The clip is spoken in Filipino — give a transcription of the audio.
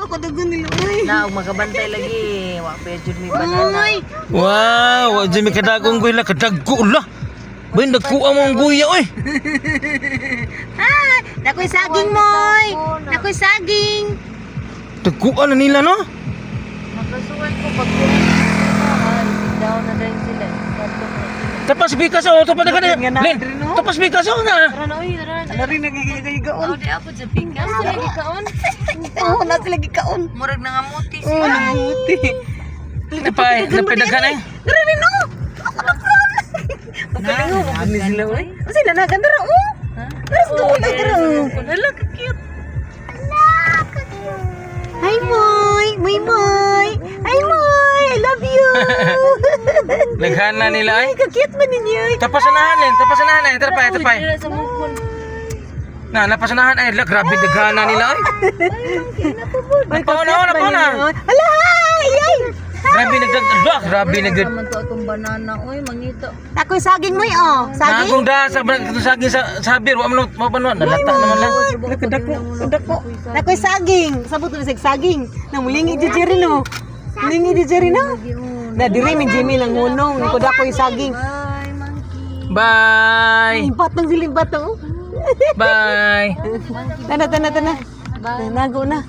kadagan nila oy. Na magabantay lagi. Wa pa jud mi banana. Oy. Wow, wa jud mi kadagong guy la kadagko la. Bay nagkuha mo ang guya oy. Ay, nakoy saging moy. Nakoy saging. Dagkuha na nila no. Makasuway ko pag down na din sila. Tapas bikas oh, tapas na kada. Lin, tapas bikas oh na. Tara na oy, tara na. Ana rin nagigigaon. Oh, di ako sa pikas lagi kaon. Oo, na sila gikaon. Murag nangamuti Oo, siya. nanguti. Napay eh. Dara rin no. Pagalingo mo ni sila oy. Kasi nanagan dara oh. Dara sa na dara. Hala ka cute. Hi Moy, Moy. Hi Moy, I love you. Naghana nila ay. Kakit man ninyo. Tapasanahan eh. Terpay. Dira sa mukon. Na, napasanahan ay. La, grabe naghana nila ay. Napaw na. Hala, ay. Grabe nagdag. Naman to atong banana oy, mangito. Ako'y saging Moy oh. Saging. Nagong da sa saging sa sabir, wa man nalata naman lang. Kadako. Ako'y saging. Sabot na saging. Namulingi di Jerry no. Mulingi di Jerry no. Na diri mi Jimmy lang hunong. Ko da ko'y saging. Bye, monkey. Bye. Limpat ng silimpat oh. Bye. Tana. Nago na.